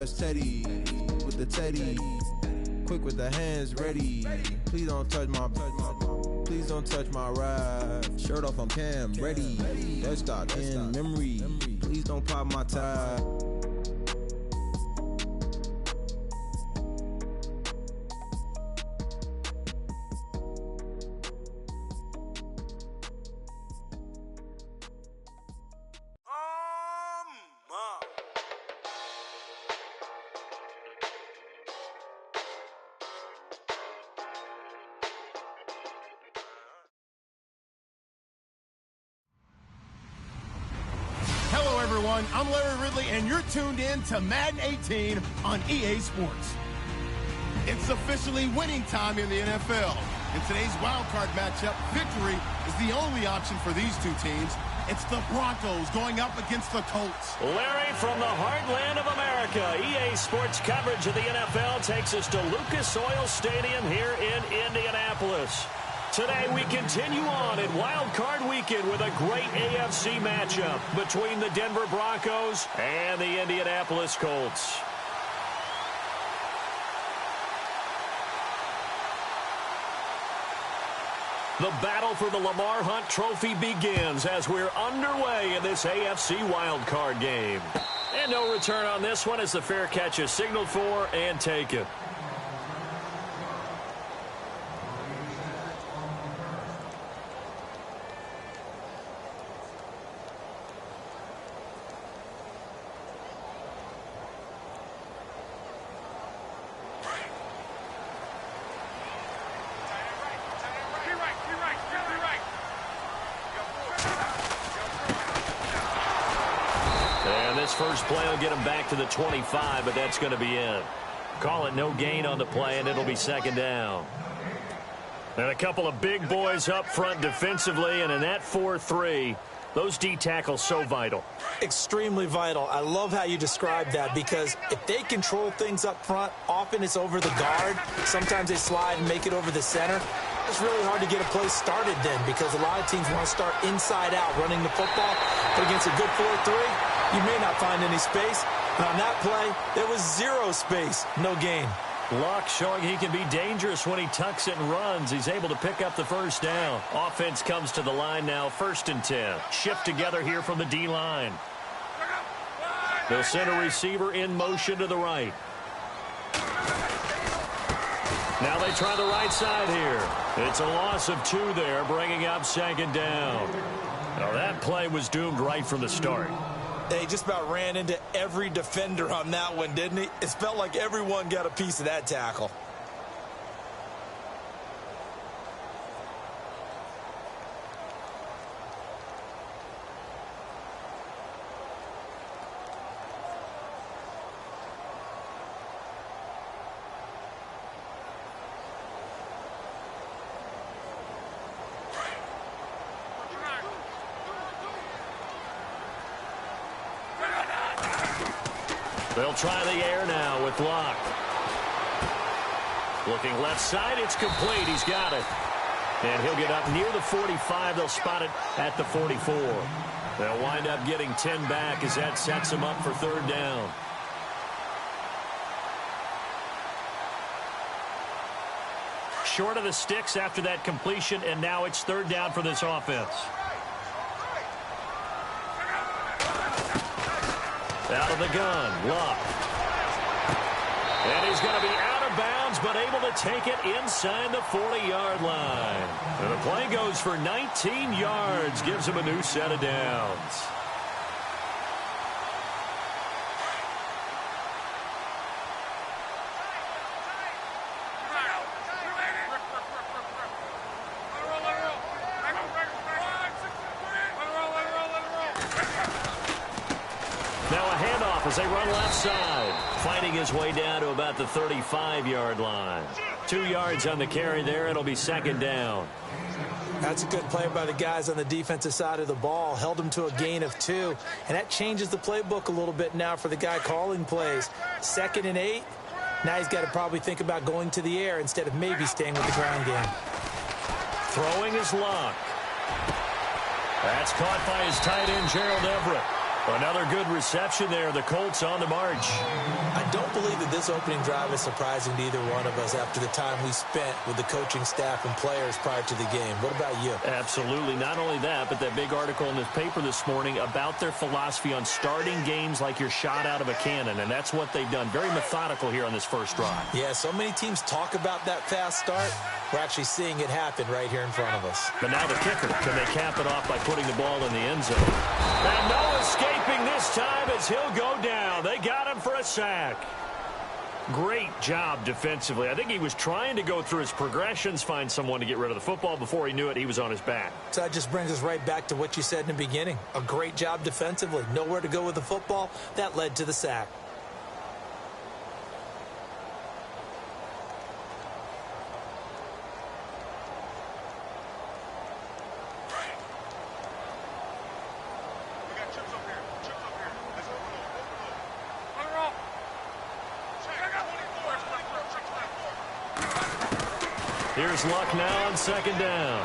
steady with the teddy, quick with the hands ready. Please don't touch my ride. Shirt off, I'm Cam ready. That's stock in memory. Please don't pop my tie. I'm Larry Ridley, and you're tuned in to Madden 18 on EA Sports. It's officially winning time in the NFL. In today's wildcard matchup, victory is the only option for these two teams. It's the Broncos going up against the Colts. Larry, from the heartland of America, EA Sports coverage of the NFL takes us to Lucas Oil Stadium here in Indianapolis. Today we continue on in Wild Card Weekend with a great AFC matchup between the Denver Broncos and the Indianapolis Colts. The battle for the Lamar Hunt Trophy begins as we're underway in this AFC Wild Card game. And no return on this one as the fair catch is signaled for and taken. First play will get him back to the 25, but that's going to be it. Call it no gain on the play, and it'll be second down. And a couple of big boys up front defensively, and in that 4-3, those D tackles so vital. Extremely vital. I love how you described that, because if they control things up front, often it's over the guard. Sometimes they slide and make it over the center. It's really hard to get a play started then, because a lot of teams want to start inside out running the football. But against a good 4-3, you may not find any space. And on that play, there was zero space. No gain. Luck showing he can be dangerous when he tucks it and runs. He's able to pick up the first down. Offense comes to the line now, 1st and 10. Shift together here from the D-line. They'll send a receiver in motion to the right. Now they try the right side here. It's a loss of 2 there, bringing up second down. Now that play was doomed right from the start. They just about ran into every defender on that one, didn't he? It felt like everyone got a piece of that tackle. They'll try the air now with Locke. Looking left side, it's complete. He's got it. And he'll get up near the 45. They'll spot it at the 44. They'll wind up getting 10 back as that sets them up for third down. Short of the sticks after that completion, and now it's third down for this offense. Out of the gun, Luck. And he's going to be out of bounds, but able to take it inside the 40-yard line. And the play goes for 19 yards, gives him a new set of downs. As they run left side, fighting his way down to about the 35-yard line. 2 yards on the carry there. It'll be second down. That's a good play by the guys on the defensive side of the ball. Held him to a gain of 2. And that changes the playbook a little bit now for the guy calling plays. 2nd and 8. Now he's got to probably think about going to the air instead of maybe staying with the ground game. Throwing his Luck. That's caught by his tight end, Gerald Everett. Another good reception there. The Colts on the march. I don't this opening drive is surprising to either one of us after the time we spent with the coaching staff and players prior to the game. What about you? Absolutely. Not only that, but that big article in this paper this morning about their philosophy on starting games like you're shot out of a cannon, and that's what they've done. Very methodical here on this first drive. Yeah, so many teams talk about that fast start. We're actually seeing it happen right here in front of us. But now the kicker. Can they cap it off by putting the ball in the end zone? And no escaping this time as he'll go down. They got him for a sack. Great job defensively. I think he was trying to go through his progressions, find someone to get rid of the football. Before he knew it, he was on his back. So that just brings us right back to what you said in the beginning. A great job defensively. Nowhere to go with the football. That led to the sack. Here's Luck now on second down.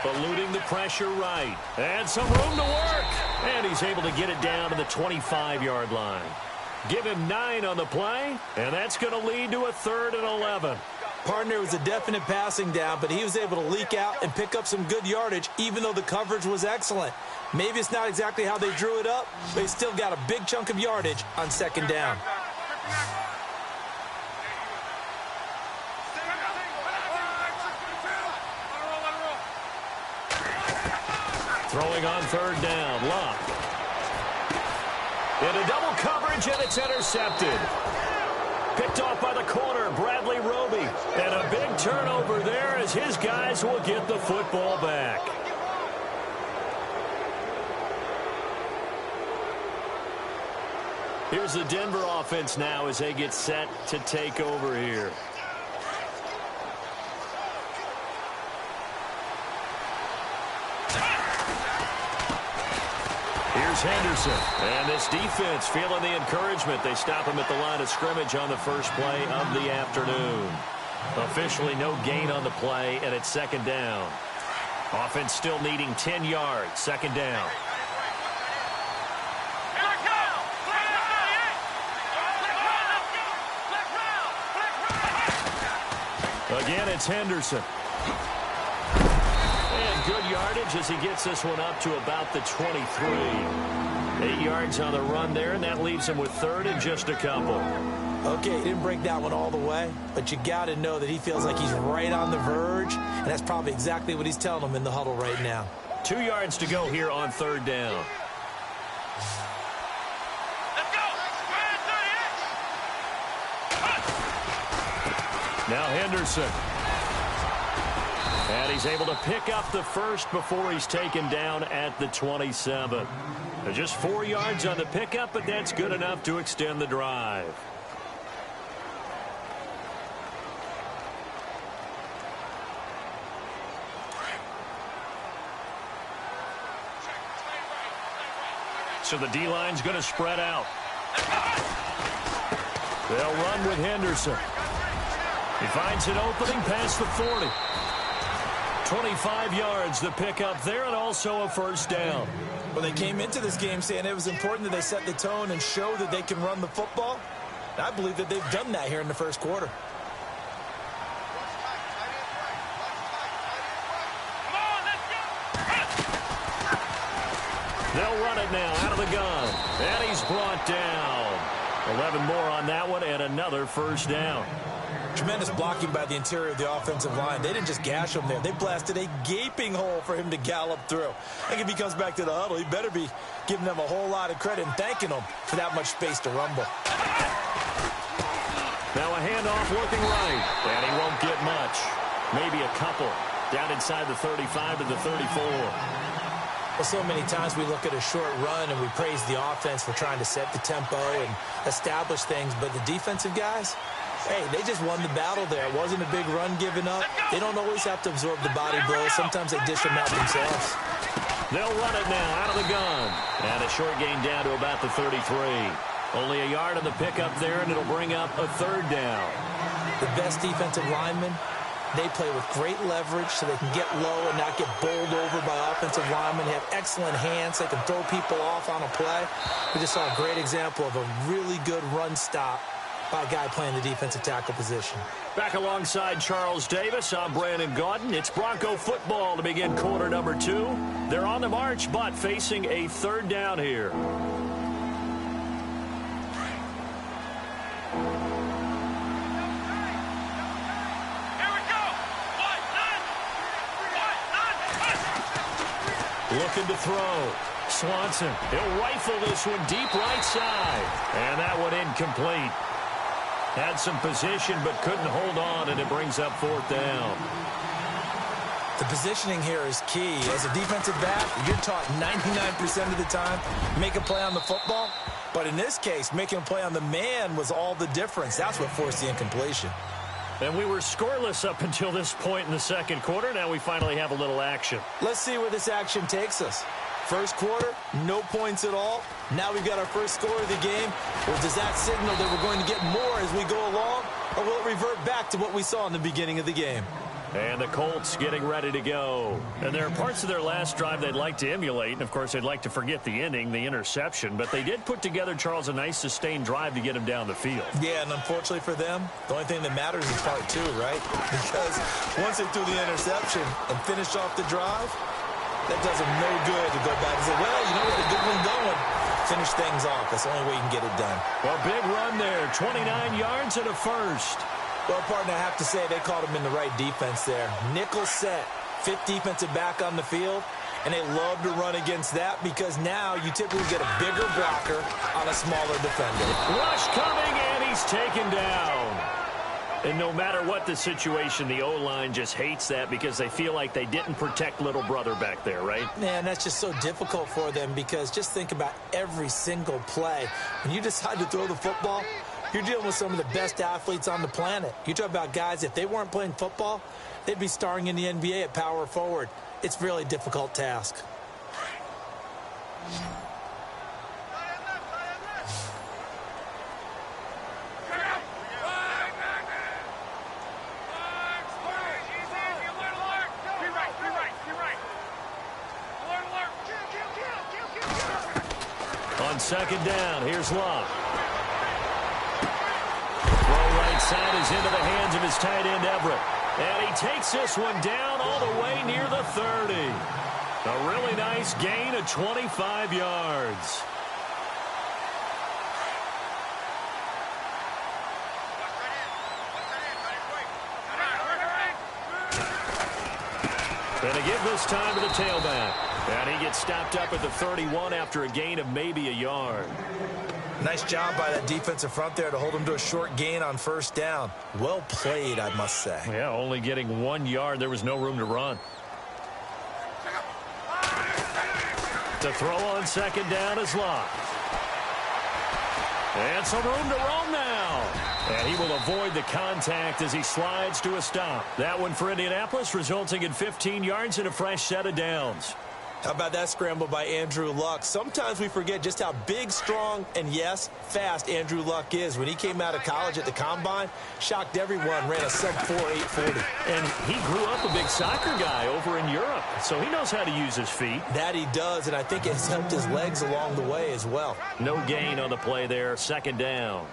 Eluding the pressure right. And some room to work. And he's able to get it down to the 25-yard line. Give him 9 on the play, and that's going to lead to a 3rd and 11. Partner was a definite passing down, but he was able to leak out and pick up some good yardage, even though the coverage was excellent. Maybe it's not exactly how they drew it up, but he still got a big chunk of yardage on second down. Throwing on 3rd down, Luck. Into double coverage, and it's intercepted. Picked off by the corner, Bradley Roby. And a big turnover there as his guys will get the football back. Here's the Denver offense now as they get set to take over here. Here's Henderson. And this defense feeling the encouragement. They stop him at the line of scrimmage on the first play of the afternoon. Officially no gain on the play, and it's second down. Offense still needing 10 yards. Second down. Again, it's Henderson. And good yardage as he gets this one up to about the 23. 8 yards on the run there, and that leaves him with 3rd and just a couple. Okay, he didn't break that one all the way, but you got to know that he feels like he's right on the verge, and that's probably exactly what he's telling them in the huddle right now. 2 yards to go here on 3rd down. Now Henderson. And he's able to pick up the first before he's taken down at the 27. Just 4 yards on the pickup, but that's good enough to extend the drive. So the D-line's going to spread out. They'll run with Henderson. He finds an opening past the 40. 25 yards the pickup there, and also a first down. Well, they came into this game saying it was important that they set the tone and show that they can run the football. And I believe that they've done that here in the first quarter. They'll run it now out of the gun. And he's brought down. 11 more on that one, and another first down. Tremendous blocking by the interior of the offensive line. They didn't just gash him there. They blasted a gaping hole for him to gallop through. I think if he comes back to the huddle, he better be giving them a whole lot of credit and thanking them for that much space to rumble. Now a handoff looking right, and he won't get much. Maybe a couple. Down inside the 35 to the 34. Well, so many times we look at a short run and we praise the offense for trying to set the tempo and establish things, but the defensive guys, hey, they just won the battle there. It wasn't a big run given up. They don't always have to absorb the body blows. Sometimes they dish them out themselves. They'll run it now out of the gun. And a short gain down to about the 33. Only a yard on the pickup there, and it'll bring up a third down. The best defensive linemen They play with great leverage so they can get low and not get bowled over by offensive linemen. They have excellent hands. They can throw people off on a play. We just saw a great example of a really good run stop by a guy playing the defensive tackle position. Back alongside Charles Davis, I'm Brandon Gaudin. It's Bronco football to begin quarter number 2. They're on the march, but facing a third down here. Looking to throw. Swanson, he'll rifle this one deep right side. And that one incomplete. Had some position but couldn't hold on, and it brings up fourth down. The positioning here is key. As a defensive back, you're taught 99% of the time, make a play on the football. But in this case, making a play on the man was all the difference. That's what forced the incompletion. And we were scoreless up until this point in the second quarter. Now we finally have a little action. Let's see where this action takes us. First quarter, no points at all. Now we've got our first score of the game. Well, does that signal that we're going to get more as we go along? Or will it revert back to what we saw in the beginning of the game? And the Colts getting ready to go. And there are parts of their last drive they'd like to emulate. And, of course, they'd like to forget the ending, the interception. But they did put together, Charles, a nice sustained drive to get him down the field. Yeah, and unfortunately for them, the only thing that matters is part 2, right? Because once they threw the interception and finished off the drive, that does them no good to go back and say, well, you know what, a good one going. Finish things off. That's the only way you can get it done. Well, big run there. 29 yards and a first. Well, partner, I have to say they called him in the right defense there. Nickel set, fifth defensive back on the field, and they love to run against that because now you typically get a bigger blocker on a smaller defender. Rush coming, and he's taken down. And no matter what the situation, the O-line just hates that because they feel like they didn't protect little brother back there, right? Man, that's just so difficult for them because just think about every single play. When you decide to throw the football, you're dealing with some of the best athletes on the planet. You talk about guys, if they weren't playing football, they'd be starring in the NBA at power forward. It's a really difficult task. On second down, here's Love. Throw right side is into the hands of his tight end, Everett. And he takes this one down all the way near the 30. A really nice gain of 25 yards. And a give this time to the tailback. And he gets stopped up at the 31 after a gain of maybe a yard. Nice job by that defensive front there to hold him to a short gain on first down. Well played, I must say. Yeah, only getting 1 yard. There was no room to run. To throw on second down is Locke. And some room to roam now. And he will avoid the contact as he slides to a stop. That one for Indianapolis, resulting in 15 yards and a fresh set of downs. How about that scramble by Andrew Luck? Sometimes we forget just how big, strong, and, yes, fast Andrew Luck is. When he came out of college at the Combine, shocked everyone, ran a sub-4 840. And he grew up a big soccer guy over in Europe, so he knows how to use his feet. That he does, and I think it's helped his legs along the way as well. No gain on the play there, second down.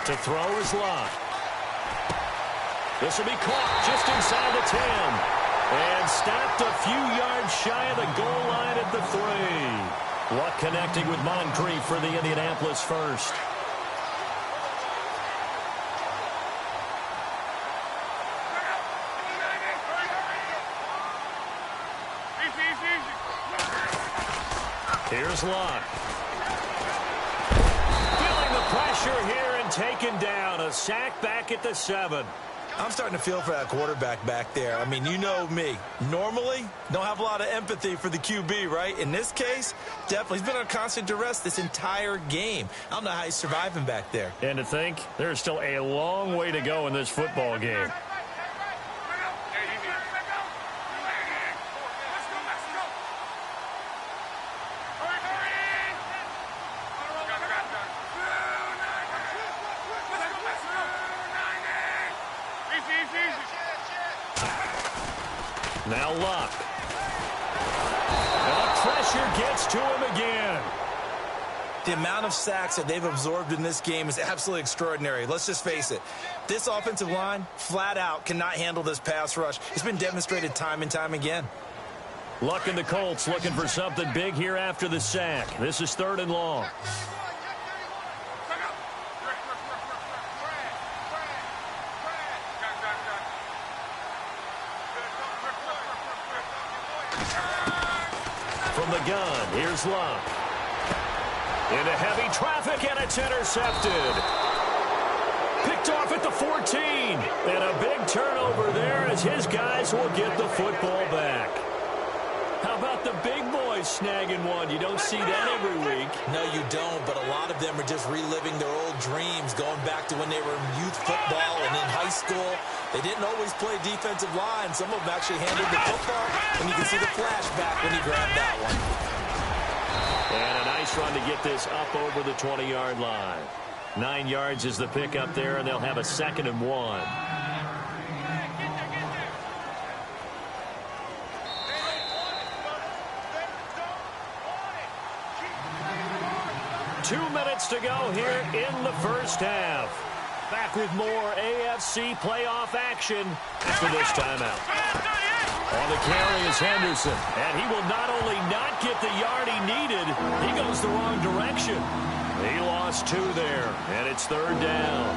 To throw is Locke. This will be caught just inside the 10. And stopped a few yards shy of the goal line at the 3. Luck connecting with Moncrief for the Indianapolis first. Here's Locke. Feeling the pressure here. Taken down, a sack back at the 7. I'm starting to feel for that quarterback back there. I mean, you know me. Normally, don't have a lot of empathy for the QB, right? In this case, definitely. He's been on constant duress this entire game. I don't know how he's surviving back there. And to think, there's still a long way to go in this football game. Now Luck. And the pressure gets to him again. The amount of sacks that they've absorbed in this game is absolutely extraordinary. Let's just face it. This offensive line, flat out, cannot handle this pass rush. It's been demonstrated time and time again. Luck and the Colts looking for something big here after the sack. This is 3rd and long. From the gun, here's Luck. Into heavy traffic, and it's intercepted. Picked off at the 14. And a big turnover there as his guys will get the football back. How about the big boys snagging one? You don't see that every week. No, you don't, but a lot of them are just reliving their old dreams, going back to when they were in youth football and in high school. They didn't always play defensive line. Some of them actually handled the football, and you can see the flashback when he grabbed that one. And a nice run to get this up over the 20-yard line. 9 yards is the pickup there, and they'll have a 2nd and 1. 2 minutes to go here in the first half. Back with more AFC playoff action after this timeout. On the carry is Henderson, and he will not only not get the yard he needed, he goes the wrong direction. He lost 2 there, and it's 3rd down.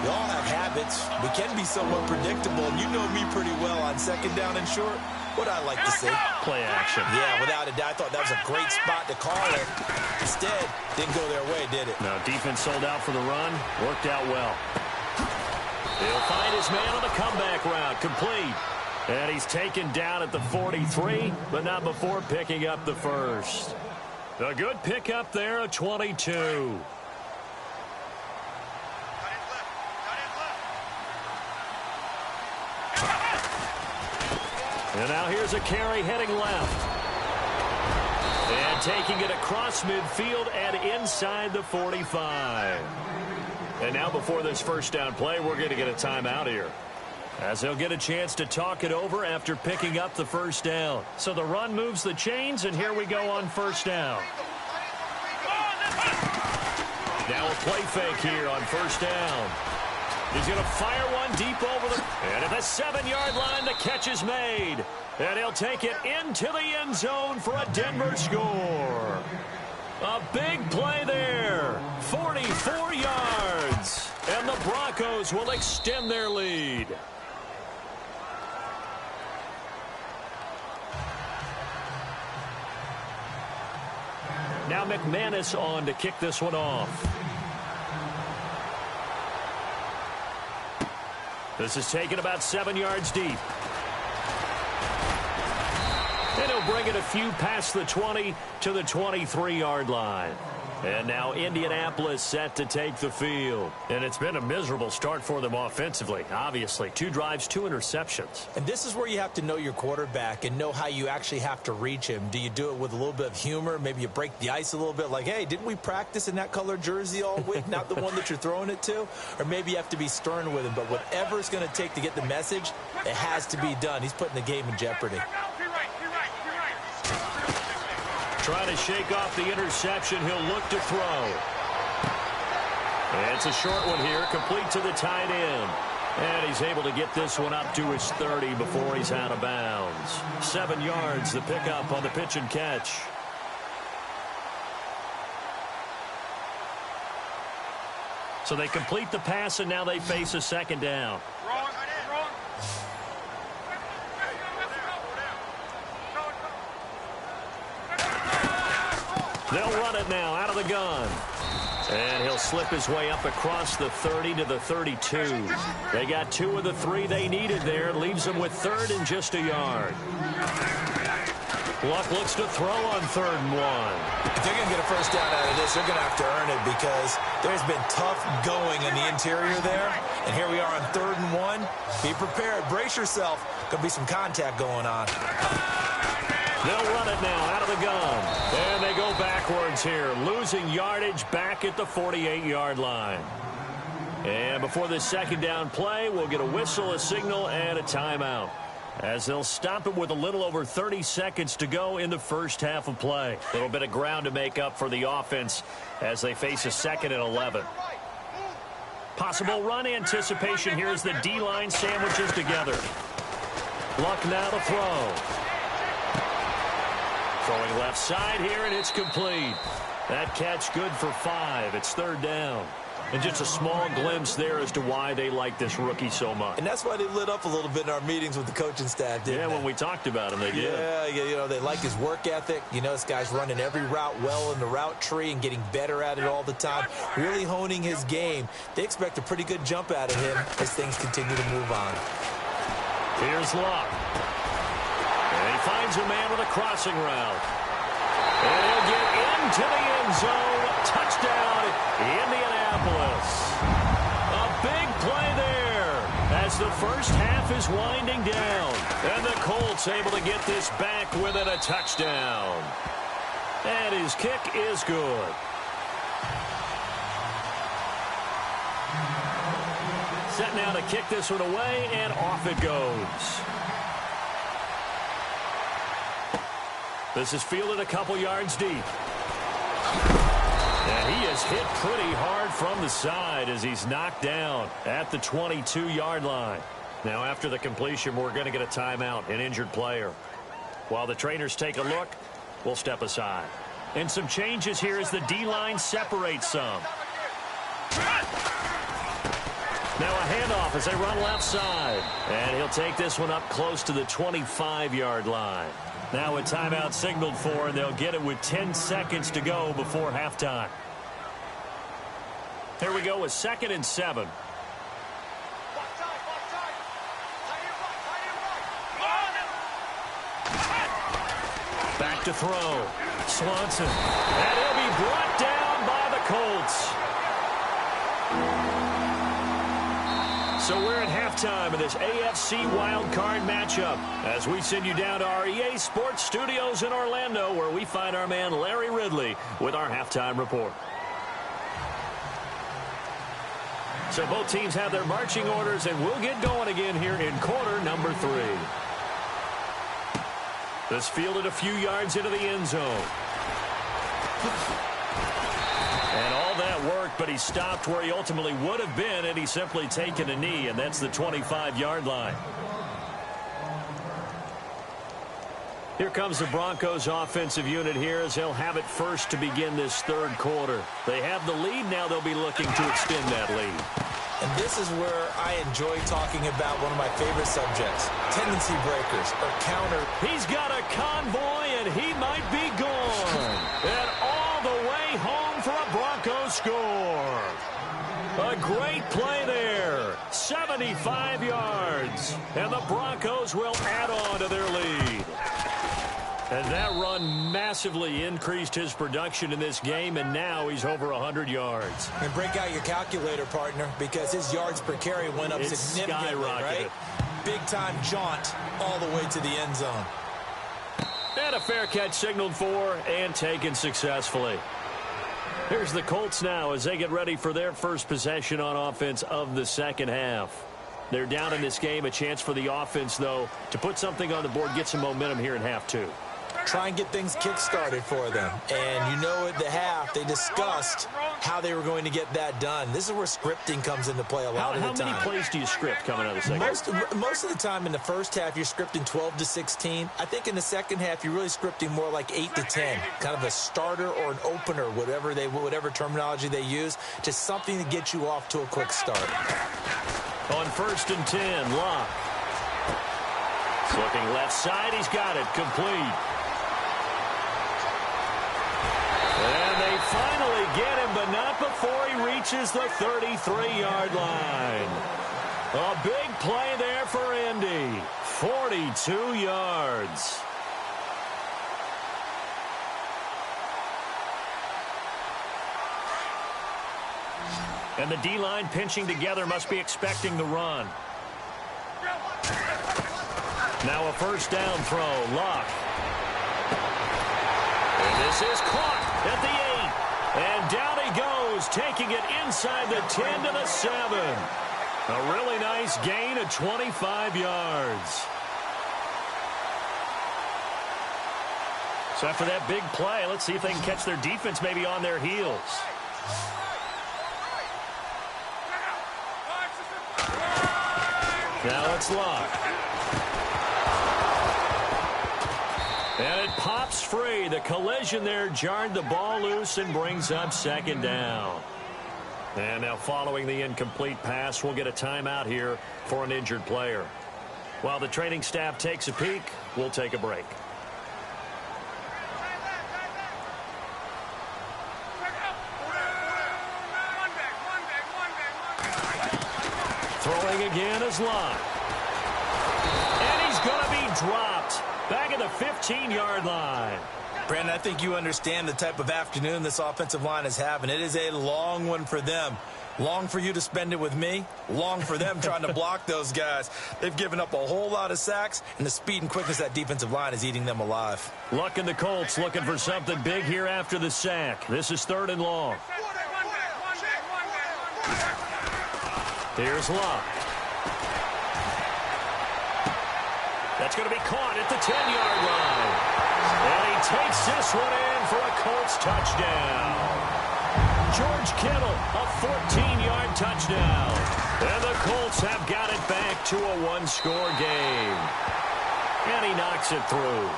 We all have habits. We can be somewhat predictable, and you know me pretty well on 2nd down and short. What I like to see. Play action. Yeah, without a doubt. I thought that was a great spot to call it. Instead, didn't go their way, did it? Now, defense sold out for the run. Worked out well. He'll find his man on the comeback route. Complete. And he's taken down at the 43, but not before picking up the first. A good pickup there, a 22. And now here's a carry heading left. And taking it across midfield and inside the 45. And now before this first down play, we're going to get a timeout here, as they'll get a chance to talk it over after picking up the first down. So the run moves the chains, and here we go on first down. Now a play fake here on first down. He's going to fire one deep over the... And at the 7-yard line, the catch is made. And he'll take it into the end zone for a Denver score. A big play there. 44 yards. And the Broncos will extend their lead. Now McManus on to kick this one off. This is taken about 7 yards deep. And he'll bring it a few past the 20 to the 23-yard line. And now Indianapolis set to take the field. And it's been a miserable start for them offensively, obviously. 2 drives, 2 interceptions. And this is where you have to know your quarterback and know how you actually have to reach him. Do you do it with a little bit of humor? Maybe you break the ice a little bit, like, hey, didn't we practice in that color jersey all week? Not the one that you're throwing it to? Or maybe you have to be stern with him. But whatever it's going to take to get the message, it has to be done. He's putting the game in jeopardy. Trying to shake off the interception. He'll look to throw. And it's a short one here, complete to the tight end. And he's able to get this one up to his 30 before he's out of bounds. 7 yards, the pickup on the pitch and catch. So they complete the pass, and now they face a 2nd down. They'll run it now out of the gun. And he'll slip his way up across the 30 to the 32. They got 2 of the 3 they needed there. Leaves them with 3rd and just a yard. Luck looks to throw on 3rd and 1. If they're going to get a first down out of this, they're going to have to earn it, because there's been tough going in the interior there. And here we are on 3rd and 1. Be prepared. Brace yourself. Going to be some contact going on. They'll run it now out of the gun. And they go backwards here, losing yardage back at the 48-yard line. And before this 2nd down play, we'll get a whistle, a signal, and a timeout. as they'll stop it with a little over 30 seconds to go in the first half of play. A little bit of ground to make up for the offense as they face a 2nd and 11. Possible run anticipation here as the D-line sandwiches together. Luck now to throw. Throwing left side here, and it's complete. That catch good for 5. It's 3rd down. And just a small glimpse there as to why they like this rookie so much. And that's why they lit up a little bit in our meetings with the coaching staff, didn't they? When we talked about him, they did. Yeah, you know, they like his work ethic. You know, this guy's running every route well in the route tree and getting better at it all the time, really honing his game. They expect a pretty good jump out of him as things continue to move on. Here's Luck. And he finds a man with a crossing route. And he'll get into the end zone. Touchdown, Indianapolis. A big play there as the first half is winding down. And the Colts able to get this back within a touchdown. And his kick is good. Set now to kick this one away, and off it goes. This is fielded a couple yards deep. And he is hit pretty hard from the side as he's knocked down at the 22-yard line. Now, after the completion, we're going to get a timeout, an injured player. While the trainers take a look, we'll step aside. And some changes here as the D-line separates some. Now a handoff as they run left side. And he'll take this one up close to the 25-yard line. Now a timeout signaled for, and they'll get it with 10 seconds to go before halftime. Here we go with 2nd and 7. Back to throw. Swanson. And he'll be brought down by the Colts. So we're at halftime of this AFC wildcard matchup as we send you down to our EA Sports Studios in Orlando, where we find our man Larry Ridley with our halftime report. So both teams have their marching orders, and we'll get going again here in quarter number 3. This fielded a few yards into the end zone. And all that worked, but he stopped where he ultimately would have been had he simply taken a knee, and that's the 25-yard line. Here comes the Broncos offensive unit here as they'll have it first to begin this 3rd quarter. They have the lead. Now they'll be looking to extend that lead. And this is where I enjoy talking about one of my favorite subjects, tendency breakers or counter. He's got a convoy, and he might be gone. And all the way home for a Broncos score. A great play there. 75 yards. And the Broncos will add on to their lead. And that run massively increased his production in this game, and now he's over 100 yards. And break out your calculator, partner, because his yards per carry went up significantly, right? Big-time jaunt all the way to the end zone. And a fair catch signaled for and taken successfully. Here's the Colts now as they get ready for their first possession on offense of the 2nd half. They're down in this game. A chance for the offense, though, to put something on the board, get some momentum here in half 2. Try and get things kick-started for them. And you know at the half, they discussed how they were going to get that done. This is where scripting comes into play a lot of the time. How many plays do you script coming out of the second? Most of the time in the first half, you're scripting 12 to 16. I think in the second half, you're really scripting more like 8 to 10. Kind of a starter or an opener, whatever terminology they use. Just something to get you off to a quick start. On 1st and 10, Locke. Looking left side, he's got it. Complete. And they finally get him, but not before he reaches the 33-yard line. A big play there for Indy. 42 yards. And the D-line pinching together must be expecting the run. Now a 1st down throw. Luck. And this is caught at the 8. And down he goes, taking it inside the 10 to the 7. A really nice gain of 25 yards. So after that big play, let's see if they can catch their defense maybe on their heels. Now it's Luck. And it pops free. The collision there jarred the ball loose and brings up second down. And now following the incomplete pass, we'll get a timeout here for an injured player. While the training staff takes a peek, we'll take a break. Throwing again is Luck. And he's going to be dropped back at the 15-yard line. Brandon, I think you understand the type of afternoon this offensive line is having. It is a long one for them. Long for you to spend it with me. Long for them trying to block those guys. They've given up a whole lot of sacks, and the speed and quickness of that defensive line is eating them alive. Luck and the Colts looking for something big here after the sack. This is 3rd and long. Here's Luck. That's going to be caught at the 10-yard line. And he takes this one in for a Colts touchdown. George Kittle, a 14-yard touchdown. And the Colts have got it back to a one-score game. And he knocks it through.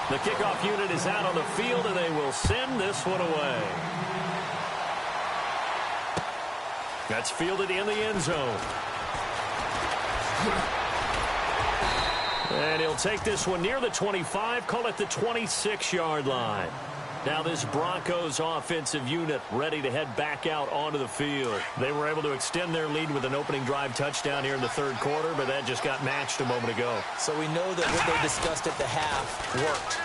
The kickoff unit is out on the field, and they will send this one away. That's fielded in the end zone. And he'll take this one near the 25, call it the 26-yard line. Now this Broncos offensive unit ready to head back out onto the field. They were able to extend their lead with an opening drive touchdown here in the 3rd quarter, but that just got matched a moment ago. So we know that what they discussed at the half worked.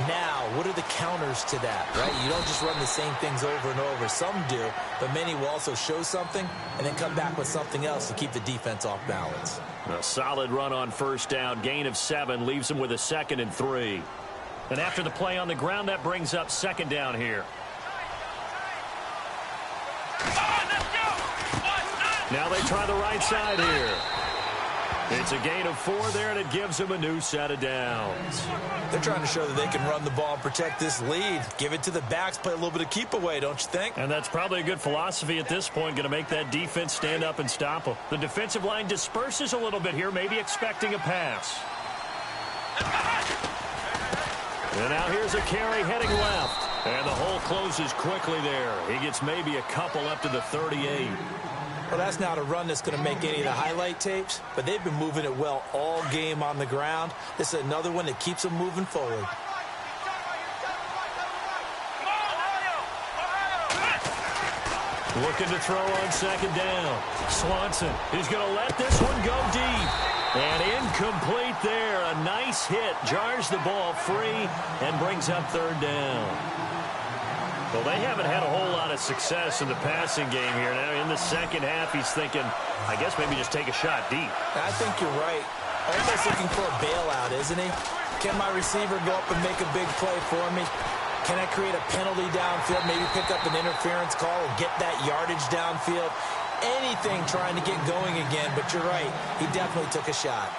Now, what are the counters to that, right? You don't just run the same things over and over. Some do, but many will also show something and then come back with something else to keep the defense off balance. A solid run on 1st down. Gain of 7 leaves him with a 2nd and 3. And after the play on the ground, that brings up 2nd down here. Now they try the right side here. It's a gain of 4 there, and it gives him a new set of downs. They're trying to show that they can run the ball and protect this lead. Give it to the backs, play a little bit of keep away, don't you think? And that's probably a good philosophy at this point, going to make that defense stand up and stop them. The defensive line disperses a little bit here, maybe expecting a pass. And now here's a carry heading left. And the hole closes quickly there. He gets maybe a couple up to the 38. Well, that's not a run that's going to make any of the highlight tapes, but they've been moving it well all game on the ground. This is another one that keeps them moving forward. Looking to throw on 2nd down. Swanson is going to let this one go deep. And incomplete there. A nice hit. Jars the ball free and brings up 3rd down. Well, they haven't had a whole lot of success in the passing game here. Now, in the 2nd half, he's thinking, I guess maybe just take a shot deep. I think you're right. Almost looking for a bailout, isn't he? Can my receiver go up and make a big play for me? Can I create a penalty downfield, maybe pick up an interference call and get that yardage downfield? Anything trying to get going again, but you're right. He definitely took a shot.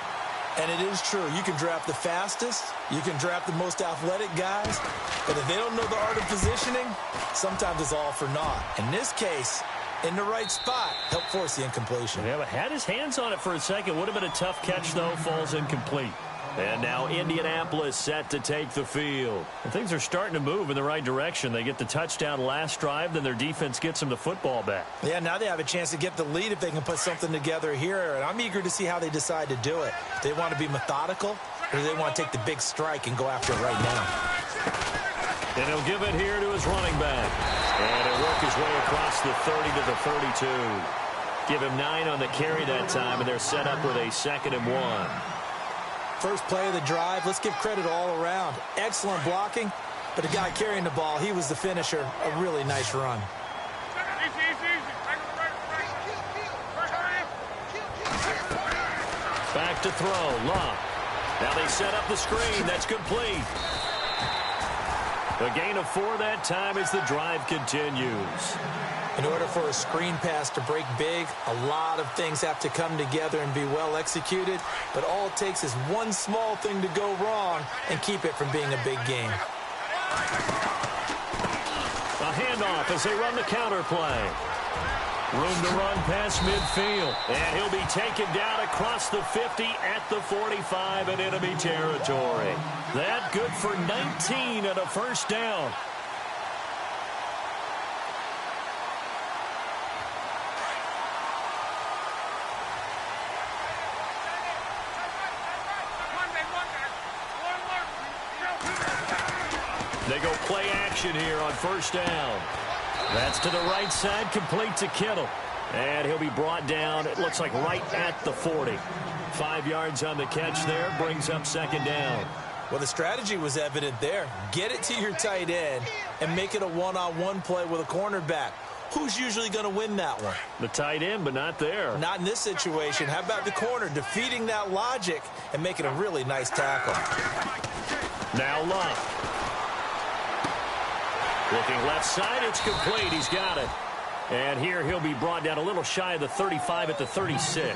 And it is true. You can draft the fastest. You can draft the most athletic guys. But if they don't know the art of positioning, sometimes it's all for naught. In this case, in the right spot, helped force the incompletion. Yeah, but had his hands on it for a second. Would have been a tough catch, though. Falls incomplete. And now Indianapolis set to take the field. And things are starting to move in the right direction. They get the touchdown last drive, then their defense gets them the football back. Yeah, now they have a chance to get the lead if they can put something together here. And I'm eager to see how they decide to do it. Do they want to be methodical, or do they want to take the big strike and go after it right now? And he'll give it here to his running back. And he'll work his way across the 30 to the 32. Give him 9 on the carry that time, and they're set up with a 2nd and 1. First play of the drive, let's give credit all around. Excellent blocking, but the guy carrying the ball, he was the finisher. A really nice run. Back to throw, Luck. Now they set up the screen. That's complete. A gain of 4 that time as the drive continues. In order for a screen pass to break big, a lot of things have to come together and be well executed, but all it takes is one small thing to go wrong and keep it from being a big game. A handoff as they run the counter play. Room to run past midfield, and he'll be taken down across the 50 at the 45 in enemy territory. That good for 19 and a first down. They go play action here on first down. That's to the right side, complete to Kittle. And he'll be brought down, it looks like right at the 40. 5 yards on the catch there, brings up second down. Well, the strategy was evident there. Get it to your tight end and make it a one-on-one play with a cornerback. Who's usually going to win that one? The tight end, but not there. Not in this situation. How about the corner defeating that logic and making a really nice tackle? Now Love. Looking left side, it's complete. He's got it. And here he'll be brought down a little shy of the 35 at the 36.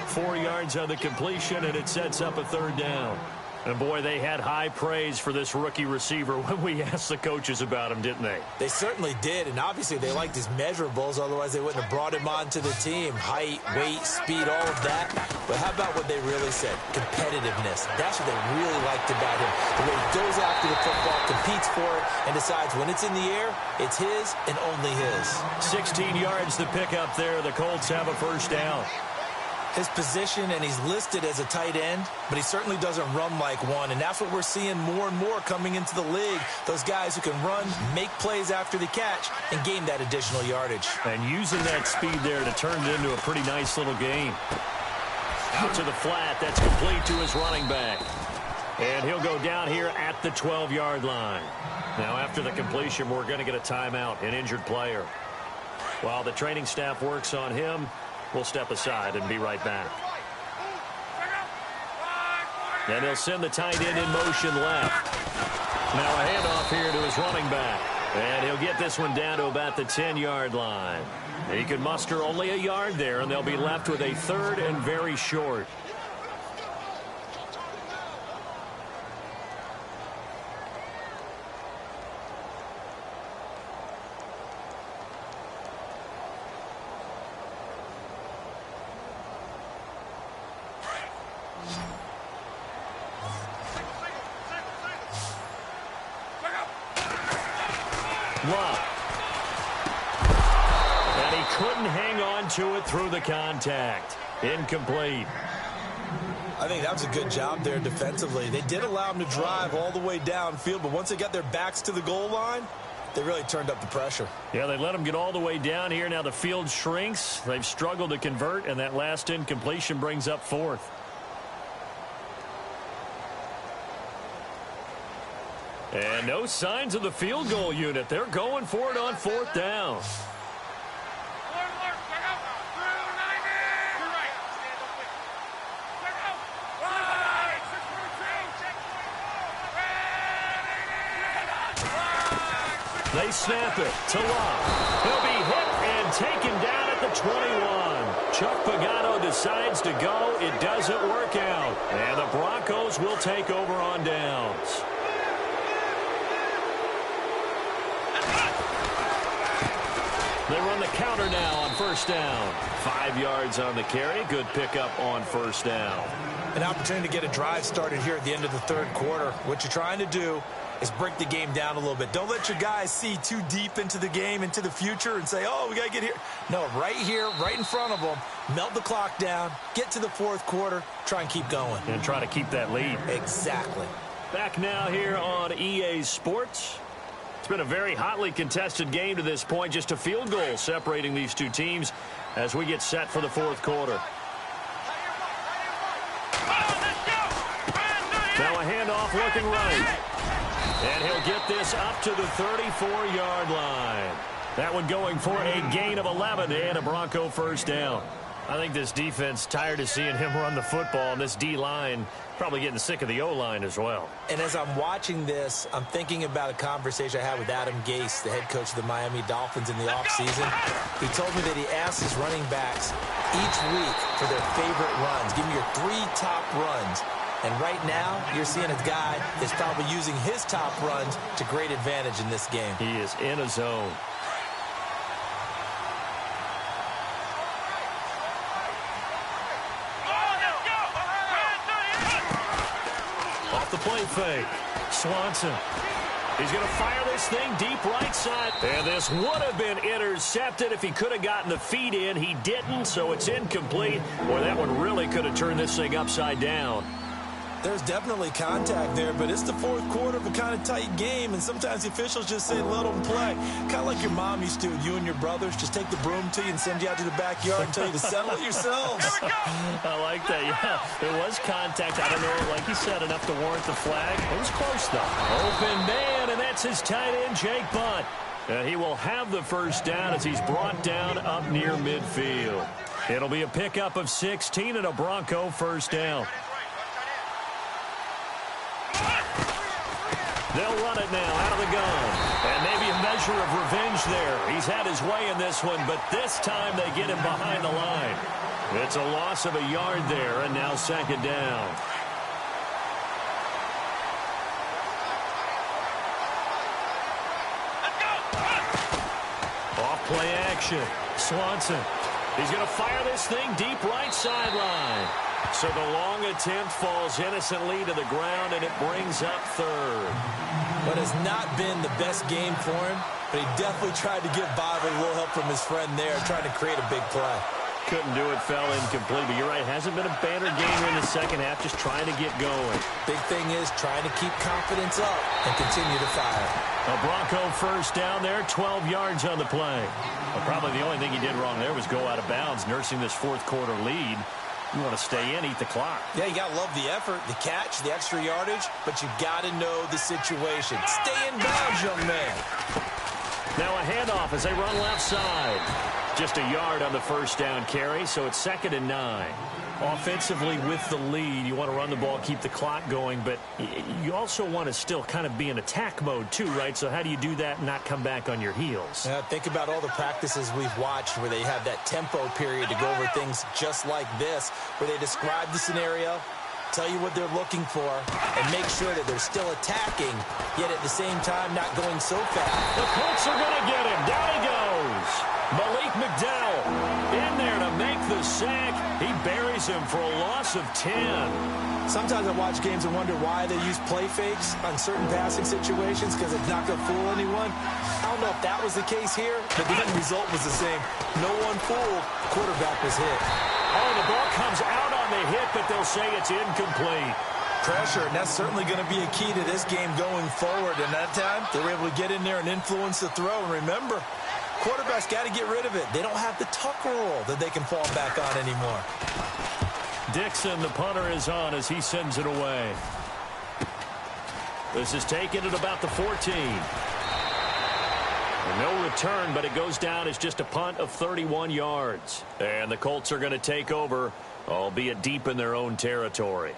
4 yards on the completion, and it sets up a third down. And, boy, they had high praise for this rookie receiver when we asked the coaches about him, didn't they? They certainly did, and obviously they liked his measurables. Otherwise, they wouldn't have brought him onto the team. Height, weight, speed, all of that. But how about what they really said? Competitiveness. That's what they really liked about him. The way he goes after the football, competes for it, and decides when it's in the air, it's his and only his. 16 yards to pick up there. The Colts have a first down. His position, and he's listed as a tight end, but he certainly doesn't run like one, and that's what we're seeing more and more coming into the league. Those guys who can run, make plays after the catch, and gain that additional yardage. And using that speed there to turn it into a pretty nice little game. Out to the flat, that's complete to his running back. And he'll go down here at the 12-yard line. Now, after the completion, we're going to get a timeout, an injured player. While the training staff works on him, we'll step aside and be right back. And he'll send the tight end in motion left. Now a handoff here to his running back. And he'll get this one down to about the 10-yard line. He can muster only a yard there, and they'll be left with a third and very short. Love. And he couldn't hang on to it through the contact. Incomplete. I think that was a good job there defensively. They did allow him to drive all the way downfield, but once they got their backs to the goal line, they really turned up the pressure. Yeah, they let him get all the way down here. Now the field shrinks. They've struggled to convert, and that last incompletion brings up fourth. And no signs of the field goal unit. They're going for it on fourth down. They snap it to Love. He'll be hit and taken down at the 21. Chuck Pagano decides to go. It doesn't work out. And the Broncos will take over on downs. They run the counter now on first down. 5 yards on the carry. Good pickup on first down. An opportunity to get a drive started here at the end of the third quarter. What you're trying to do is break the game down a little bit. Don't let your guys see too deep into the game, into the future, and say, oh, we got to get here. No, right here, right in front of them, melt the clock down, get to the fourth quarter, try and keep going. And try to keep that lead. Exactly. Back now here on EA Sports. It's been a very hotly contested game to this point. Just a field goal separating these two teams as we get set for the fourth quarter. Now a handoff looking right. And he'll get this up to the 34-yard line. That one going for a gain of 11 and a Bronco first down. I think this defense tired of seeing him run the football, and this D-line probably getting sick of the O-line as well. And as I'm watching this, I'm thinking about a conversation I had with Adam Gase, the head coach of the Miami Dolphins in the offseason. He told me that he asked his running backs each week for their favorite runs. Give me your 3 top runs. And right now, you're seeing a guy that's probably using his top runs to great advantage in this game. He is in a zone. Off the play fake. Swanson. He's going to fire this thing deep right side. And this would have been intercepted if he could have gotten the feet in. He didn't, so it's incomplete. Boy, that one really could have turned this thing upside down. There's definitely contact there, but it's the fourth quarter of a kind of tight game, and sometimes the officials just say, let them play. Kind of like your mom used to with you and your brothers. Just take the broom to you and send you out to the backyard and tell you to settle it yourselves. I like that, yeah. There was contact. I don't know, like you said, enough to warrant the flag. It was close, though. Open man, and that's his tight end, Jake Butt. He will have the first down as he's brought down up near midfield. It'll be a pickup of 16 and a Bronco first down. They'll run it now out of the gun. And maybe a measure of revenge there. He's had his way in this one, but this time they get him behind the line. It's a loss of a yard there, and now second down. Off play action. Swanson. He's going to fire this thing deep right sideline. So the long attempt falls innocently to the ground, and it brings up third. But has not been the best game for him, but he definitely tried to get by with a little help from his friend there, trying to create a big play. Couldn't do it, fell incomplete, but you're right, hasn't been a banner game in the second half, just trying to get going. Big thing is trying to keep confidence up and continue to fire. A Bronco first down there, 12 yards on the play. Well, probably the only thing he did wrong there was go out of bounds, nursing this fourth quarter lead. You want to stay in, eat the clock. Yeah, you got to love the effort, the catch, the extra yardage, but you got to know the situation. Stay in bounds, young man. Now a handoff as they run left side. Just a yard on the first down carry, so it's 2nd and 9. Offensively with the lead, you want to run the ball, keep the clock going, but you also want to still kind of be in attack mode too, right? So how do you do that and not come back on your heels? Think about all the practices we've watched where they have that tempo period to go over things just like this, where they describe the scenario, tell you what they're looking for, and make sure that they're still attacking, yet at the same time not going so fast. The Colts are going to get him. Down he goes. Malik McDowell in there to make the sack. He buries him for a loss of 10. Sometimes I watch games and wonder why they use play fakes on certain passing situations, because it's not going to fool anyone. I don't know if that was the case here, but the end result was the same. No one fooled. Quarterback was hit. Oh, the ball comes out on the hit, but they'll say it's incomplete. Pressure, and that's certainly going to be a key to this game going forward. And that time, they were able to get in there and influence the throw. And remember, quarterbacks got to get rid of it. They don't have the Tucker roll that they can fall back on anymore. Dixon, the punter, is on as he sends it away. This is taken at about the 14. No return, but it goes down as just a punt of 31 yards. And the Colts are going to take over, albeit deep in their own territory.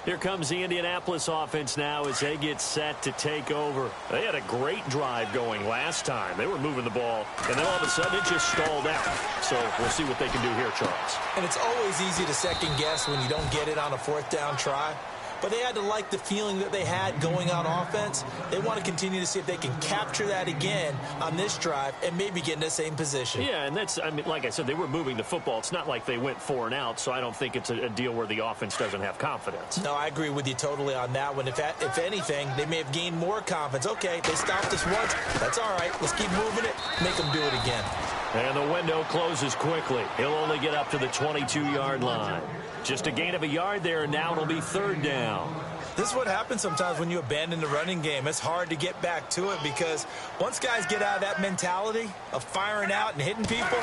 Here comes the Indianapolis offense now as they get set to take over. They had a great drive going last time. They were moving the ball, and then all of a sudden it just stalled out. So we'll see what they can do here, Charles. And it's always easy to second guess when you don't get it on a fourth down try. But they had to like the feeling that they had going on offense. They want to continue to see if they can capture that again on this drive and maybe get in the same position. Yeah, and that's, I mean, like I said, they were moving the football. It's not like they went 4 and out, so I don't think it's a deal where the offense doesn't have confidence. No, I agree with you totally on that one. If anything, they may have gained more confidence. Okay, they stopped us once. That's all right. Let's keep moving it. Make them do it again. And the window closes quickly. He'll only get up to the 22-yard line. Just a gain of a yard there, and now it'll be 3rd down. This is what happens sometimes when you abandon the running game. It's hard to get back to it because once guys get out of that mentality of firing out and hitting people,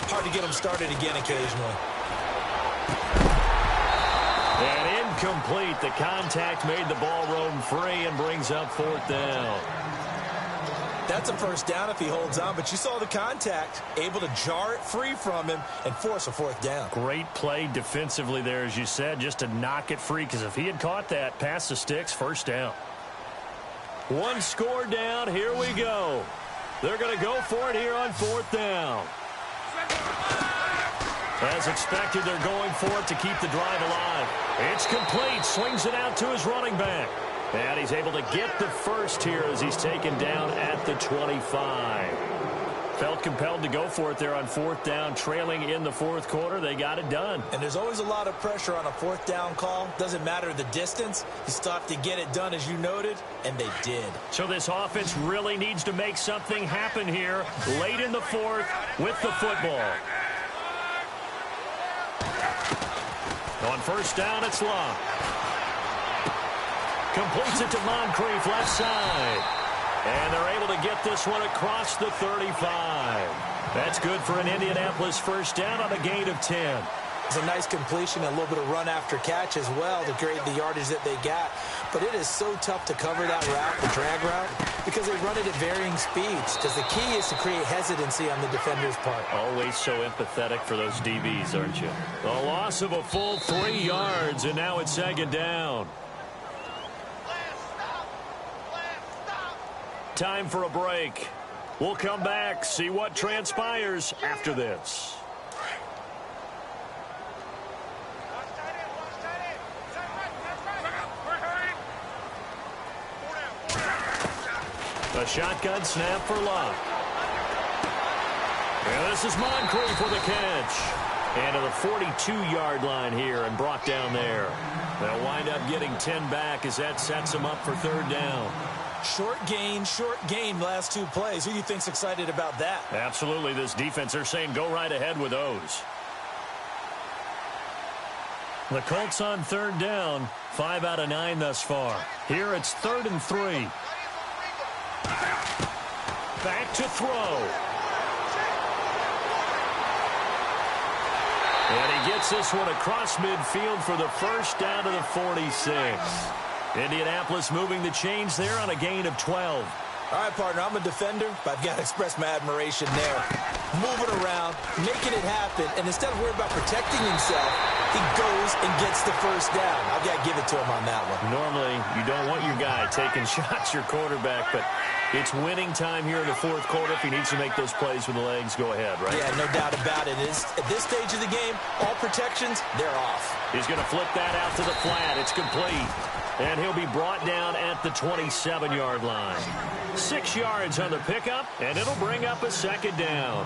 hard to get them started again occasionally. And incomplete. The contact made the ball roam free and brings up 4th down. That's a first down if he holds on, but you saw the contact, able to jar it free from him and force a fourth down. Great play defensively there, as you said, just to knock it free, because if he had caught that, past the sticks, first down. One score down, here we go. They're going to go for it here on fourth down. As expected, they're going for it to keep the drive alive. It's complete, swings it out to his running back. And he's able to get the first here as he's taken down at the 25. Felt compelled to go for it there on fourth down, trailing in the fourth quarter. They got it done. And there's always a lot of pressure on a fourth down call. Doesn't matter the distance. You still have to get it done, as you noted, and they did. So this offense really needs to make something happen here late in the fourth with the football. On first down, it's Love. Completes it to Moncrief, left side. And they're able to get this one across the 35. That's good for an Indianapolis first down on a gain of 10. It's a nice completion, a little bit of run after catch as well to create the yardage that they got. But it is so tough to cover that route, the drag route, because they run it at varying speeds. Because the key is to create hesitancy on the defender's part. Always so empathetic for those DBs, aren't you? A loss of a full 3 yards, and now it's second down. Time for a break. We'll come back, see what transpires after this. A shotgun snap for Love. And this is Moncrief with a catch. And to the 42-yard line here and brought down there. They'll wind up getting 10 back as that sets them up for third down. Short gain, last 2 plays. Who do you think's excited about that? Absolutely. This defense, they're saying go right ahead with those. The Colts on third down, 5 out of 9 thus far. Here it's 3rd and 3. Back to throw. And he gets this one across midfield for the first down to the 46. Indianapolis moving the chains there on a gain of 12. All right, partner, I'm a defender, but I've got to express my admiration there. Moving around, making it happen, and instead of worrying about protecting himself, he goes and gets the first down. I've got to give it to him on that one. Normally, you don't want your guy taking shots, your quarterback, but it's winning time here in the fourth quarter. If he needs to make those plays with the legs, go ahead, right? Yeah, no doubt about it. At this stage of the game, all protections, they're off. He's going to flip that out to the flat. It's complete. And he'll be brought down at the 27-yard line. 6 yards on the pickup, and it'll bring up a second down.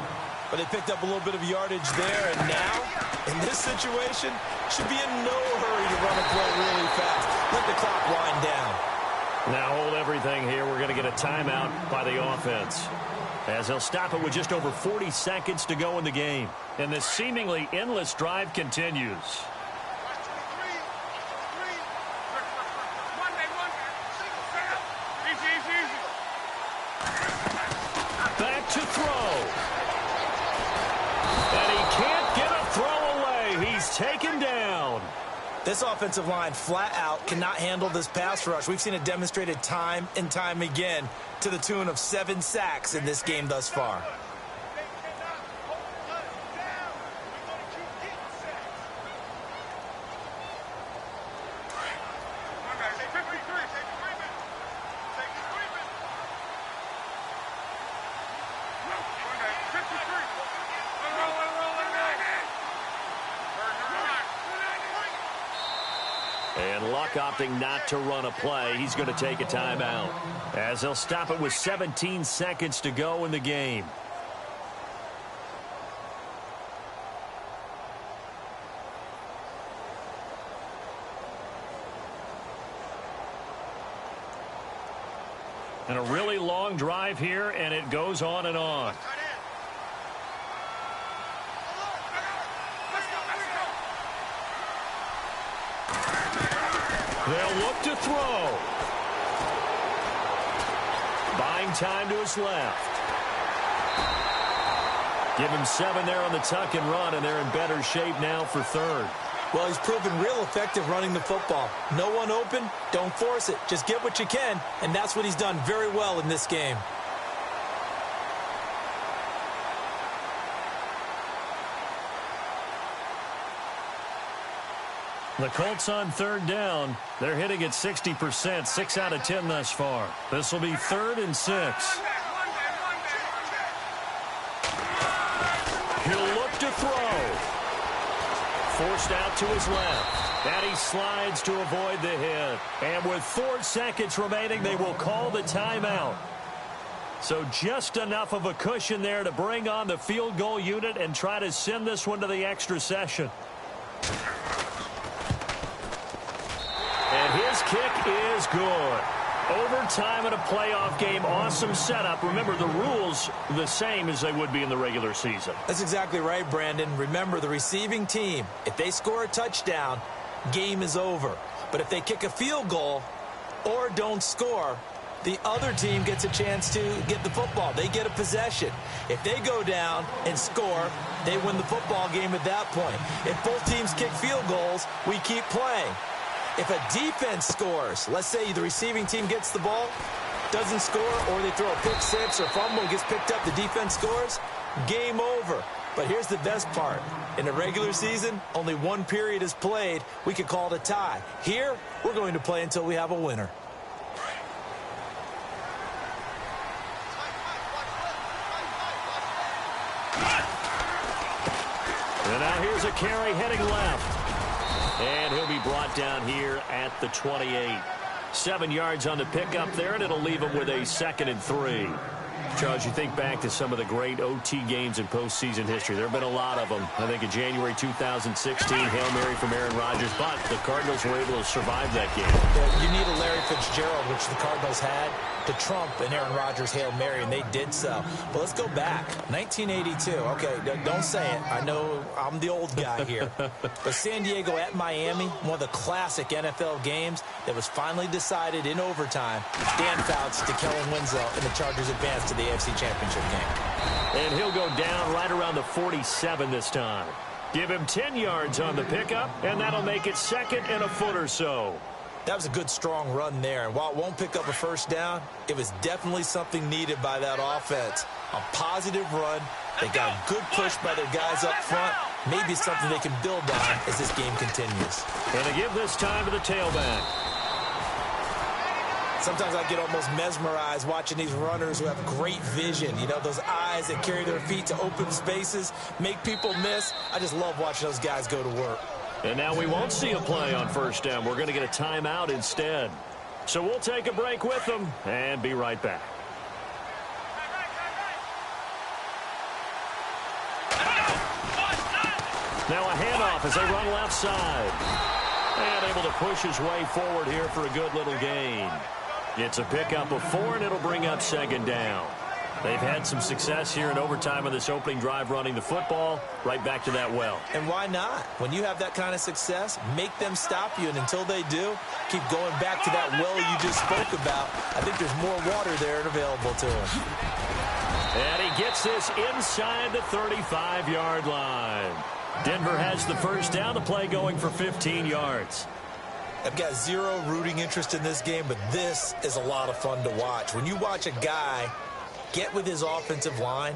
But they picked up a little bit of yardage there, and now, in this situation, should be in no hurry to run a play really fast. Let the clock wind down. Now hold everything here. We're going to get a timeout by the offense, as they'll stop it with just over 40 seconds to go in the game. And this seemingly endless drive continues. Back to throw. And he can't get a throw away. He's taken down. This offensive line flat out cannot handle this pass rush. We've seen it demonstrated time and time again to the tune of 7 sacks in this game thus far. And Luck opting not to run a play. He's going to take a timeout, as they'll stop it with 17 seconds to go in the game. And a really long drive here, and it goes on and on. They'll look to throw. Buying time to his left. Give him 7 there on the tuck and run, and they're in better shape now for third. Well, he's proven real effective running the football. No one open, don't force it. Just get what you can, and that's what he's done very well in this game. The Colts on third down. They're hitting at 60%, 6 out of 10 thus far. This will be 3rd and 6. He'll look to throw. Forced out to his left. And he slides to avoid the hit. And with 4 seconds remaining, they will call the timeout. So just enough of a cushion there to bring on the field goal unit and try to send this one to the extra session. And his kick is good. Overtime in a playoff game, awesome setup. Remember, the rules the same as they would be in the regular season. That's exactly right, Brandon. Remember, the receiving team, if they score a touchdown, game is over. But if they kick a field goal or don't score, the other team gets a chance to get the football. They get a possession. If they go down and score, they win the football game at that point. If both teams kick field goals, we keep playing. If a defense scores, let's say the receiving team gets the ball, doesn't score, or they throw a pick six or fumble, gets picked up, the defense scores, game over. But here's the best part. In the regular season, only 1 period is played. We could call it a tie. Here, we're going to play until we have a winner. And now here's a carry heading left. And he'll be brought down here at the 28. 7 yards on the pickup there, and it'll leave him with a 2nd and 3. Charles, you think back to some of the great OT games in postseason history. There have been a lot of them. I think in January 2016, Hail Mary from Aaron Rodgers, but the Cardinals were able to survive that game. Yeah, you need a Larry Fitzgerald, which the Cardinals had, to trump an Aaron Rodgers Hail Mary, and they did so. But let's go back. 1982. Okay, don't say it. I know I'm the old guy here. But San Diego at Miami, one of the classic NFL games that was finally decided in overtime. Dan Fouts to Kellen Winslow, and the Chargers advanced to the AFC Championship game. And he'll go down right around the 47 this time. Give him 10 yards on the pickup, and that'll make it 2nd and a foot or so. That was a good, strong run there. And while it won't pick up a first down, it was definitely something needed by that offense. A positive run. They got a good push by their guys up front. Maybe something they can build on as this game continues. And they give this time to the tailback. Sometimes I get almost mesmerized watching these runners who have great vision. You know, those eyes that carry their feet to open spaces, make people miss. I just love watching those guys go to work. And now we won't see a play on first down. We're going to get a timeout instead. So we'll take a break with them and be right back. Now a handoff as they run left side. And able to push his way forward here for a good little gain. It's a pickup of 4, and it'll bring up 2nd down. They've had some success here in overtime on this opening drive running the football. Right back to that well. And why not? When you have that kind of success, make them stop you. And until they do, keep going back to that well you just spoke about. I think there's more water there and available to him. And he gets this inside the 35-yard line. Denver has the first down. The play going for 15 yards. I've got zero rooting interest in this game, but this is a lot of fun to watch. When you watch a guy get with his offensive line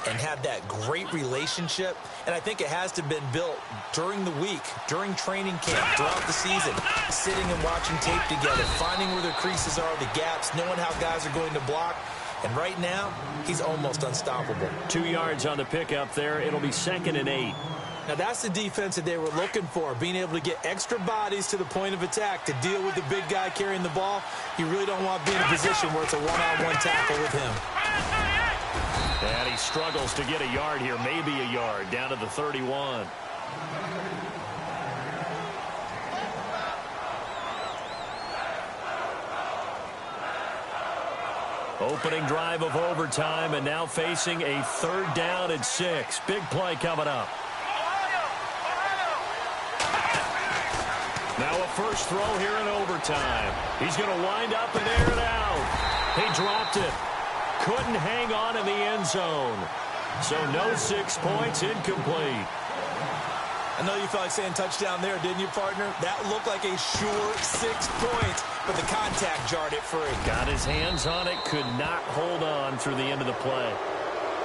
and have that great relationship, and I think it has to have been built during the week, during training camp, throughout the season, sitting and watching tape together, finding where their creases are, the gaps, knowing how guys are going to block. And right now, he's almost unstoppable. 2 yards on the pickup there. It'll be 2nd and 8. Now, that's the defense that they were looking for, being able to get extra bodies to the point of attack to deal with the big guy carrying the ball. You really don't want to be in a position where it's a one-on-one tackle with him. And he struggles to get a yard here, maybe a yard, down to the 31. Opening drive of overtime, and now facing a 3rd down and 6. Big play coming up. Now a first throw here in overtime. He's going to wind up and air it out. He dropped it. Couldn't hang on in the end zone. So no 6 points, incomplete. I know you felt like saying touchdown there, didn't you, partner? That looked like a sure 6 points, but the contact jarred it free. Got his hands on it, could not hold on through the end of the play.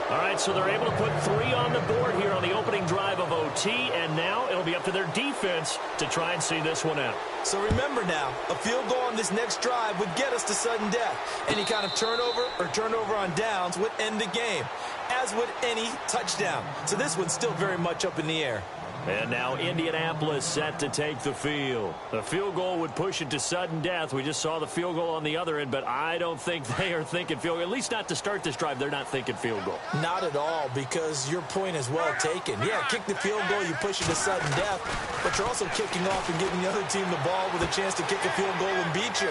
All right, so they're able to put 3 on the board here on the opening drive of OT, and now it'll be up to their defense to try and see this one out. So remember now, a field goal on this next drive would get us to sudden death. Any kind of turnover or turnover on downs would end the game, as would any touchdown. So this one's still very much up in the air. And now Indianapolis set to take the field. The field goal would push it to sudden death. We just saw the field goal on the other end, but I don't think they are thinking field goal. At least not to start this drive. They're not thinking field goal. Not at all, because your point is well taken. Yeah, kick the field goal, you push it to sudden death, but you're also kicking off and giving the other team the ball with a chance to kick a field goal and beat you.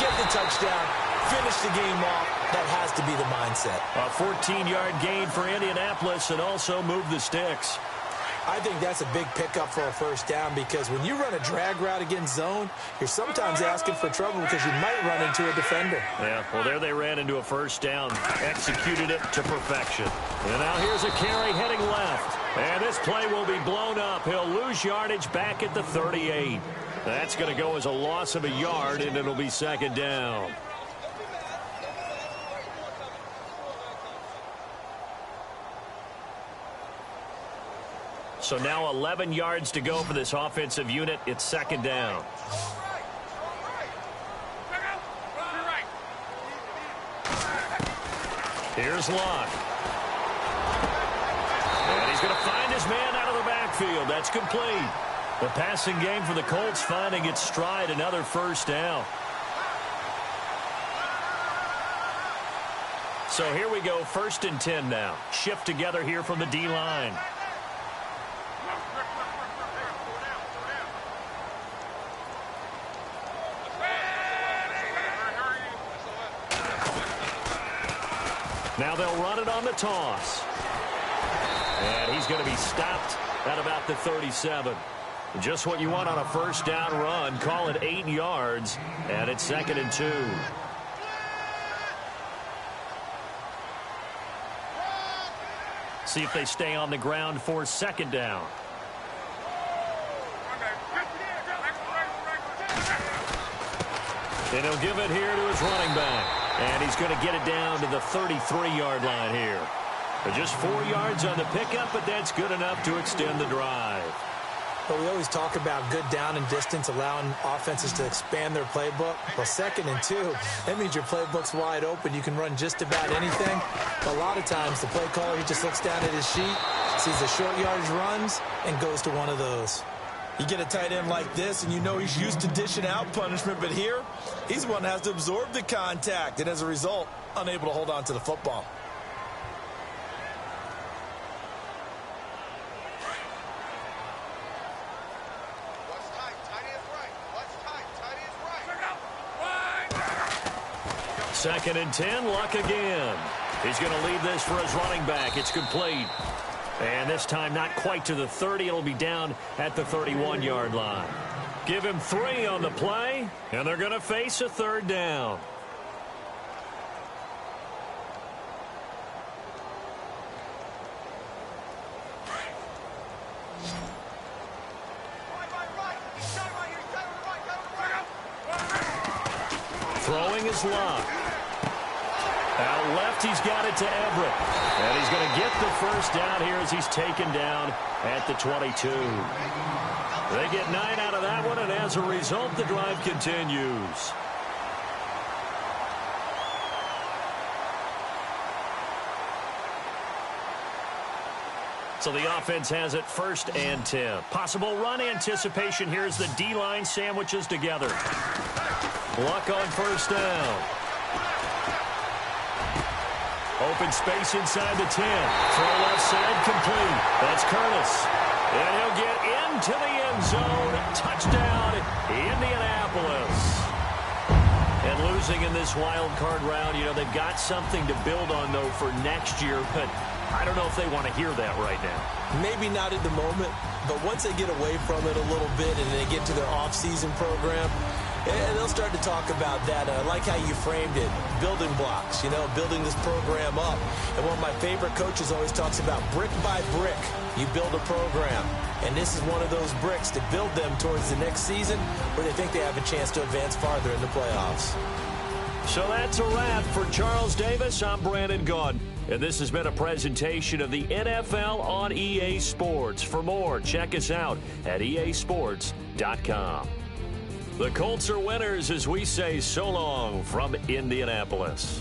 Get the touchdown, finish the game off. That has to be the mindset. A 14-yard gain for Indianapolis and also move the sticks. I think that's a big pickup for a first down, because when you run a drag route against zone, you're sometimes asking for trouble because you might run into a defender. Yeah, well, there they ran into a first down, executed it to perfection. And now here's a carry heading left. And this play will be blown up. He'll lose yardage back at the 38. That's going to go as a loss of a yard, and it'll be second down. So now 11 yards to go for this offensive unit. It's second down. Here's Locke. And he's going to find his man out of the backfield. That's complete. The passing game for the Colts finding its stride. Another first down. So here we go, 1st and 10 now. Shift together here from the D-line. Now they'll run it on the toss. And he's going to be stopped at about the 37. Just what you want on a first down run. Call it 8 yards. And it's 2nd and 2. See if they stay on the ground for 2nd down. And he'll give it here to his running back. And he's going to get it down to the 33-yard line here. But just 4 yards on the pickup, but that's good enough to extend the drive. But we always talk about good down and distance, allowing offenses to expand their playbook. Well, 2nd and 2, that means your playbook's wide open. You can run just about anything. But a lot of times, the play caller, he just looks down at his sheet, sees the short yardage runs, and goes to one of those. You get a tight end like this, and you know he's used to dishing out punishment, but here, he's the one that has to absorb the contact, and as a result, unable to hold on to the football. Second and 10, Luck again. He's going to leave this for his running back. It's complete. And this time not quite to the 30. It'll be down at the 31-yard line. Give him 3 on the play, and they're going to face a 3rd down. Throwing is Luck. Out left, he's got it to Everett. And he's going to get the first down here as he's taken down at the 22. They get 9 out of that one, and as a result, the drive continues. So the offense has it 1st and 10. Possible run anticipation. Here's the D-line sandwiches together. Luck on 1st down. Open space inside the 10. Throw left side complete. That's Curtis. And he'll get into the end zone. Touchdown, Indianapolis. And losing in this wild card round, you know, they've got something to build on, though, for next year. But I don't know if they want to hear that right now. Maybe not at the moment, but once they get away from it a little bit and they get to their off-season program, and they'll start to talk about that. I like how you framed it. Building blocks, you know, building this program up. And one of my favorite coaches always talks about brick by brick, you build a program. And this is one of those bricks to build them towards the next season where they think they have a chance to advance farther in the playoffs. So that's a wrap for Charles Davis. I'm Brandon Gaudin. And this has been a presentation of the NFL on EA Sports. For more, check us out at easports.com. The Colts are winners as we say so long from Indianapolis.